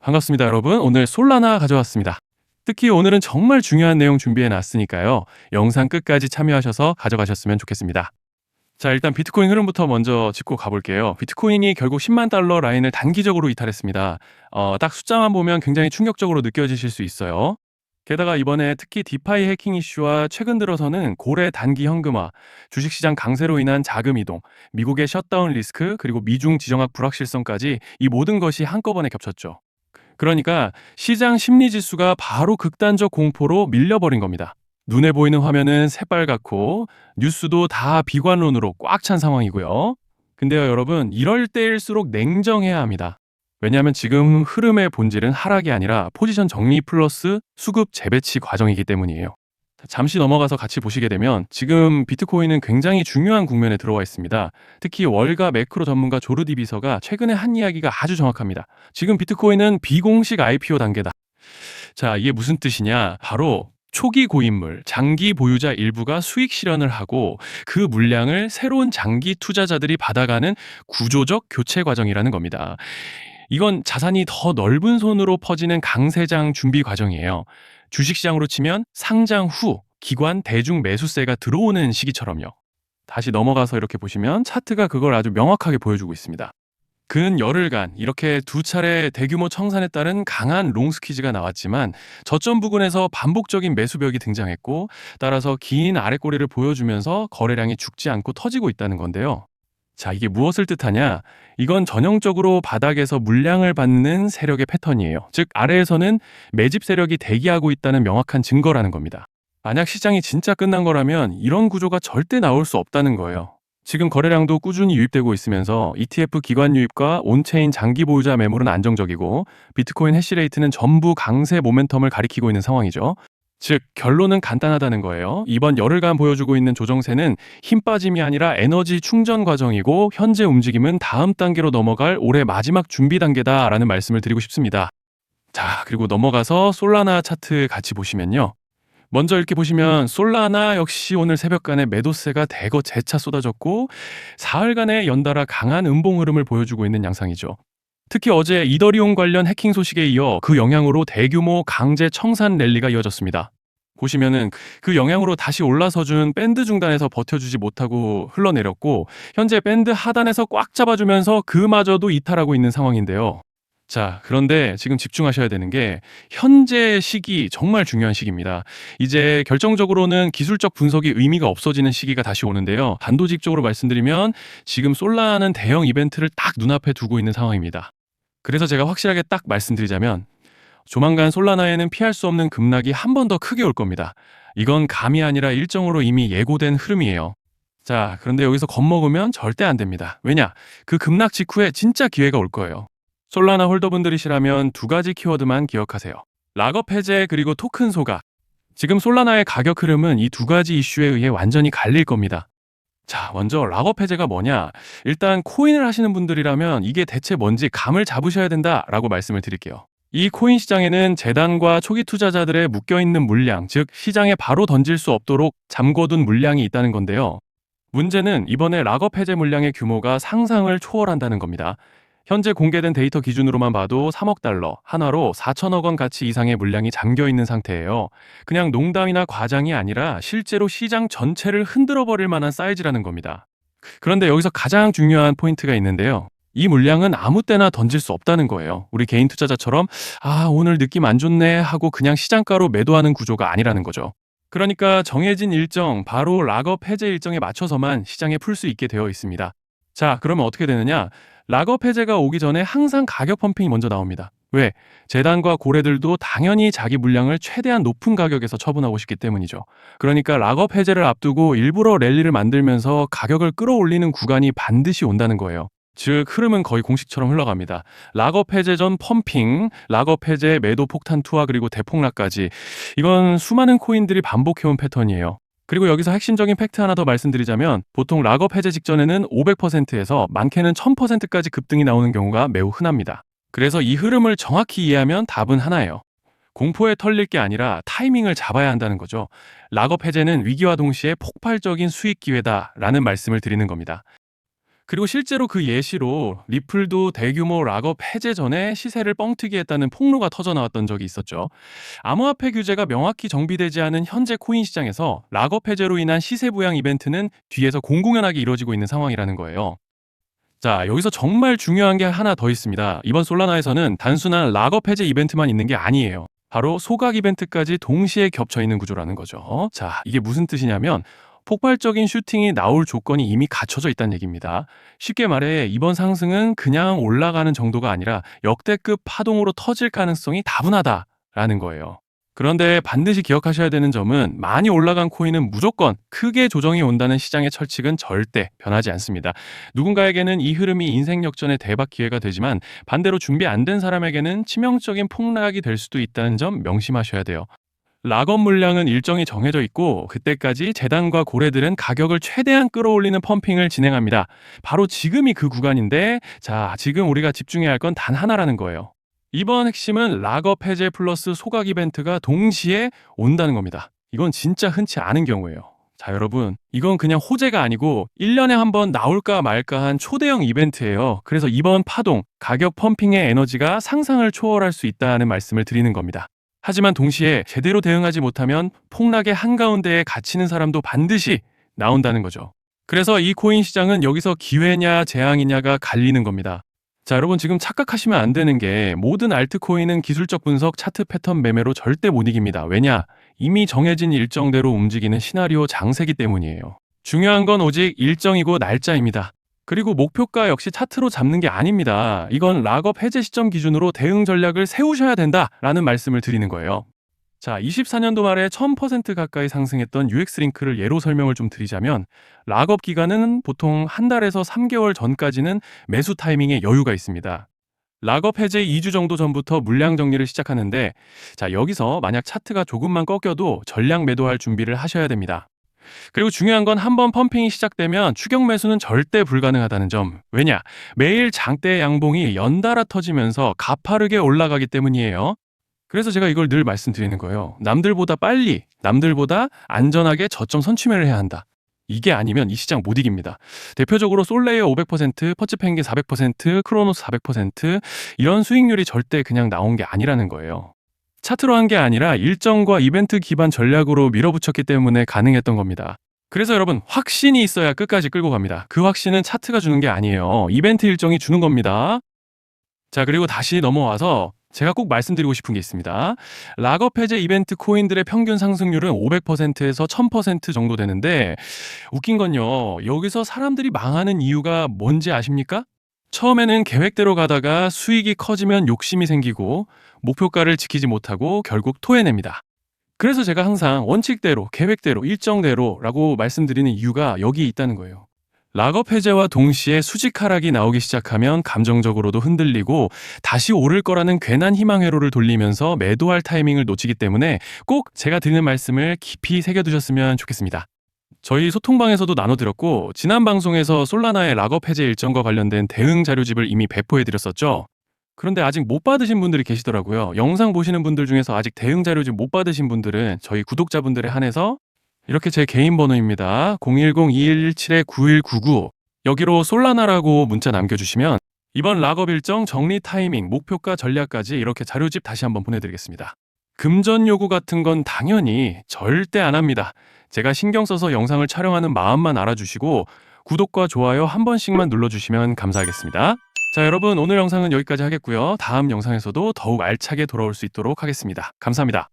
반갑습니다, 여러분. 오늘 솔라나 가져왔습니다. 특히 오늘은 정말 중요한 내용 준비해 놨으니까요. 영상 끝까지 참여하셔서 가져가셨으면 좋겠습니다. 자, 일단 비트코인 흐름부터 먼저 짚고 가볼게요. 비트코인이 결국 10만 달러 라인을 단기적으로 이탈했습니다. 딱 숫자만 보면 굉장히 충격적으로 느껴지실 수 있어요. 게다가 이번에 특히 디파이 해킹 이슈와 최근 들어서는 고래 단기 현금화, 주식시장 강세로 인한 자금 이동, 미국의 셧다운 리스크, 그리고 미중 지정학 불확실성까지 이 모든 것이 한꺼번에 겹쳤죠. 그러니까 시장 심리 지수가 바로 극단적 공포로 밀려버린 겁니다. 눈에 보이는 화면은 새빨갛고 뉴스도 다 비관론으로 꽉 찬 상황이고요. 근데요, 여러분, 이럴 때일수록 냉정해야 합니다. 왜냐하면 지금 흐름의 본질은 하락이 아니라 포지션 정리 플러스 수급 재배치 과정이기 때문이에요. 잠시 넘어가서 같이 보시게 되면 지금 비트코인은 굉장히 중요한 국면에 들어와 있습니다. 특히 월가 매크로 전문가 조르디 비서가 최근에 한 이야기가 아주 정확합니다. 지금 비트코인은 비공식 IPO 단계다. 자, 이게 무슨 뜻이냐? 바로 초기 고인물, 장기 보유자 일부가 수익 실현을 하고 그 물량을 새로운 장기 투자자들이 받아가는 구조적 교체 과정이라는 겁니다. 이건 자산이 더 넓은 손으로 퍼지는 강세장 준비 과정이에요. 주식시장으로 치면 상장 후 기관 대중 매수세가 들어오는 시기처럼요. 다시 넘어가서 이렇게 보시면 차트가 그걸 아주 명확하게 보여주고 있습니다. 근 열흘간 이렇게 두 차례 대규모 청산에 따른 강한 롱 스퀴즈가 나왔지만 저점 부근에서 반복적인 매수벽이 등장했고, 따라서 긴 아랫꼬리를 보여주면서 거래량이 죽지 않고 터지고 있다는 건데요. 자, 이게 무엇을 뜻하냐? 이건 전형적으로 바닥에서 물량을 받는 세력의 패턴이에요. 즉, 아래에서는 매집 세력이 대기하고 있다는 명확한 증거라는 겁니다. 만약 시장이 진짜 끝난 거라면 이런 구조가 절대 나올 수 없다는 거예요. 지금 거래량도 꾸준히 유입되고 있으면서 ETF 기관 유입과 온체인 장기 보유자 매물은 안정적이고 비트코인 해시레이트는 전부 강세 모멘텀을 가리키고 있는 상황이죠. 즉, 결론은 간단하다는 거예요. 이번 열흘간 보여주고 있는 조정세는 힘 빠짐이 아니라 에너지 충전 과정이고 현재 움직임은 다음 단계로 넘어갈 올해 마지막 준비 단계다라는 말씀을 드리고 싶습니다. 자, 그리고 넘어가서 솔라나 차트 같이 보시면요. 먼저 이렇게 보시면 솔라나 역시 오늘 새벽간에 매도세가 대거 재차 쏟아졌고 사흘간의 연달아 강한 음봉 흐름을 보여주고 있는 양상이죠. 특히 어제 이더리움 관련 해킹 소식에 이어 그 영향으로 대규모 강제 청산 랠리가 이어졌습니다. 보시면은 그 영향으로 다시 올라서준 밴드 중단에서 버텨주지 못하고 흘러내렸고 현재 밴드 하단에서 꽉 잡아주면서 그마저도 이탈하고 있는 상황인데요. 자, 그런데 지금 집중하셔야 되는 게 현재 시기 정말 중요한 시기입니다. 이제 결정적으로는 기술적 분석이 의미가 없어지는 시기가 다시 오는데요. 단도직입적으로 말씀드리면 지금 솔라는 대형 이벤트를 딱 눈앞에 두고 있는 상황입니다. 그래서 제가 확실하게 딱 말씀드리자면 조만간 솔라나에는 피할 수 없는 급락이 한 번 더 크게 올 겁니다. 이건 감이 아니라 일정으로 이미 예고된 흐름이에요. 자, 그런데 여기서 겁먹으면 절대 안 됩니다. 왜냐? 그 급락 직후에 진짜 기회가 올 거예요. 솔라나 홀더분들이시라면 두 가지 키워드만 기억하세요. 락업 해제 그리고 토큰 소각. 지금 솔라나의 가격 흐름은 이 두 가지 이슈에 의해 완전히 갈릴 겁니다. 자, 먼저 락업 해제가 뭐냐? 일단 코인을 하시는 분들이라면 이게 대체 뭔지 감을 잡으셔야 된다라고 말씀을 드릴게요. 이 코인 시장에는 재단과 초기 투자자들의 묶여있는 물량, 즉 시장에 바로 던질 수 없도록 잠궈둔 물량이 있다는 건데요. 문제는 이번에 락업 해제 물량의 규모가 상상을 초월한다는 겁니다. 현재 공개된 데이터 기준으로만 봐도 3억 달러, 한화로 4천억 원 가치 이상의 물량이 잠겨있는 상태예요. 그냥 농담이나 과장이 아니라 실제로 시장 전체를 흔들어버릴 만한 사이즈라는 겁니다. 그런데 여기서 가장 중요한 포인트가 있는데요. 이 물량은 아무 때나 던질 수 없다는 거예요. 우리 개인 투자자처럼 오늘 느낌 안 좋네 하고 그냥 시장가로 매도하는 구조가 아니라는 거죠. 그러니까 정해진 일정, 바로 락업 해제 일정에 맞춰서만 시장에 풀 수 있게 되어 있습니다. 자, 그러면 어떻게 되느냐? 락업 해제가 오기 전에 항상 가격 펌핑이 먼저 나옵니다. 왜? 재단과 고래들도 당연히 자기 물량을 최대한 높은 가격에서 처분하고 싶기 때문이죠. 그러니까 락업 해제를 앞두고 일부러 랠리를 만들면서 가격을 끌어올리는 구간이 반드시 온다는 거예요. 즉, 흐름은 거의 공식처럼 흘러갑니다. 락업 해제 전 펌핑, 락업 해제 매도 폭탄 투하 그리고 대폭락까지. 이건 수많은 코인들이 반복해온 패턴이에요. 그리고 여기서 핵심적인 팩트 하나 더 말씀드리자면 보통 락업 해제 직전에는 500%에서 많게는 1000%까지 급등이 나오는 경우가 매우 흔합니다. 그래서 이 흐름을 정확히 이해하면 답은 하나예요. 공포에 털릴 게 아니라 타이밍을 잡아야 한다는 거죠. 락업 해제는 위기와 동시에 폭발적인 수익 기회다라는 말씀을 드리는 겁니다. 그리고 실제로 그 예시로 리플도 대규모 락업 해제 전에 시세를 뻥튀기 했다는 폭로가 터져 나왔던 적이 있었죠. 암호화폐 규제가 명확히 정비되지 않은 현재 코인 시장에서 락업 해제로 인한 시세 부양 이벤트는 뒤에서 공공연하게 이루어지고 있는 상황이라는 거예요. 자, 여기서 정말 중요한 게 하나 더 있습니다. 이번 솔라나에서는 단순한 락업 해제 이벤트만 있는 게 아니에요. 바로 소각 이벤트까지 동시에 겹쳐 있는 구조라는 거죠. 자, 이게 무슨 뜻이냐면 폭발적인 슈팅이 나올 조건이 이미 갖춰져 있다는 얘기입니다. 쉽게 말해 이번 상승은 그냥 올라가는 정도가 아니라 역대급 파동으로 터질 가능성이 다분하다라는 거예요. 그런데 반드시 기억하셔야 되는 점은 많이 올라간 코인은 무조건 크게 조정이 온다는 시장의 철칙은 절대 변하지 않습니다. 누군가에게는 이 흐름이 인생 역전의 대박 기회가 되지만 반대로 준비 안 된 사람에게는 치명적인 폭락이 될 수도 있다는 점 명심하셔야 돼요. 락업 물량은 일정이 정해져 있고 그때까지 재단과 고래들은 가격을 최대한 끌어올리는 펌핑을 진행합니다. 바로 지금이 그 구간인데 자, 지금 우리가 집중해야 할 건 단 하나라는 거예요. 이번 핵심은 락업 해제 플러스 소각 이벤트가 동시에 온다는 겁니다. 이건 진짜 흔치 않은 경우예요. 자, 여러분, 이건 그냥 호재가 아니고 1년에 한 번 나올까 말까 한 초대형 이벤트예요. 그래서 이번 파동, 가격 펌핑의 에너지가 상상을 초월할 수 있다는 말씀을 드리는 겁니다. 하지만 동시에 제대로 대응하지 못하면 폭락의 한가운데에 갇히는 사람도 반드시 나온다는 거죠. 그래서 이 코인 시장은 여기서 기회냐 재앙이냐가 갈리는 겁니다. 자, 여러분 지금 착각하시면 안 되는 게 모든 알트코인은 기술적 분석, 차트 패턴 매매로 절대 못 이깁니다. 왜냐? 이미 정해진 일정대로 움직이는 시나리오 장세기 때문이에요. 중요한 건 오직 일정이고 날짜입니다. 그리고 목표가 역시 차트로 잡는 게 아닙니다. 이건 락업 해제 시점 기준으로 대응 전략을 세우셔야 된다라는 말씀을 드리는 거예요. 자, 24년도 말에 1000% 가까이 상승했던 UX링크를 예로 설명을 좀 드리자면 락업 기간은 보통 한 달에서 3개월 전까지는 매수 타이밍에 여유가 있습니다. 락업 해제 2주 정도 전부터 물량 정리를 시작하는데 자, 여기서 만약 차트가 조금만 꺾여도 전량 매도할 준비를 하셔야 됩니다. 그리고 중요한 건 한번 펌핑이 시작되면 추격 매수는 절대 불가능하다는 점. 왜냐? 매일 장대 양봉이 연달아 터지면서 가파르게 올라가기 때문이에요. 그래서 제가 이걸 늘 말씀드리는 거예요. 남들보다 빨리, 남들보다 안전하게 저점 선취매를 해야 한다. 이게 아니면 이 시장 못 이깁니다. 대표적으로 솔레이어 500%, 퍼치펭귄 400%, 크로노스 400% 이런 수익률이 절대 그냥 나온 게 아니라는 거예요. 차트로 한 게 아니라 일정과 이벤트 기반 전략으로 밀어붙였기 때문에 가능했던 겁니다. 그래서 여러분 확신이 있어야 끝까지 끌고 갑니다. 그 확신은 차트가 주는 게 아니에요. 이벤트 일정이 주는 겁니다. 자, 그리고 다시 넘어와서 제가 꼭 말씀드리고 싶은 게 있습니다. 락업 해제 이벤트 코인들의 평균 상승률은 500%에서 1000% 정도 되는데 웃긴 건요. 여기서 사람들이 망하는 이유가 뭔지 아십니까? 처음에는 계획대로 가다가 수익이 커지면 욕심이 생기고 목표가를 지키지 못하고 결국 토해냅니다. 그래서 제가 항상 원칙대로, 계획대로, 일정대로라고 말씀드리는 이유가 여기 있다는 거예요. 락업 해제와 동시에 수직 하락이 나오기 시작하면 감정적으로도 흔들리고 다시 오를 거라는 괜한 희망 회로를 돌리면서 매도할 타이밍을 놓치기 때문에 꼭 제가 드리는 말씀을 깊이 새겨두셨으면 좋겠습니다. 저희 소통방에서도 나눠드렸고 지난 방송에서 솔라나의 락업 해제 일정과 관련된 대응 자료집을 이미 배포해드렸었죠. 그런데 아직 못 받으신 분들이 계시더라고요. 영상 보시는 분들 중에서 아직 대응 자료집 못 받으신 분들은 저희 구독자분들에 한해서 이렇게 제 개인 번호입니다. 010-2117-9199 여기로 솔라나라고 문자 남겨주시면 이번 락업 일정 정리 타이밍, 목표가 전략까지 이렇게 자료집 다시 한번 보내드리겠습니다. 금전 요구 같은 건 당연히 절대 안 합니다. 제가 신경 써서 영상을 촬영하는 마음만 알아주시고 구독과 좋아요 한 번씩만 눌러주시면 감사하겠습니다. 자, 여러분 오늘 영상은 여기까지 하겠고요. 다음 영상에서도 더욱 알차게 돌아올 수 있도록 하겠습니다. 감사합니다.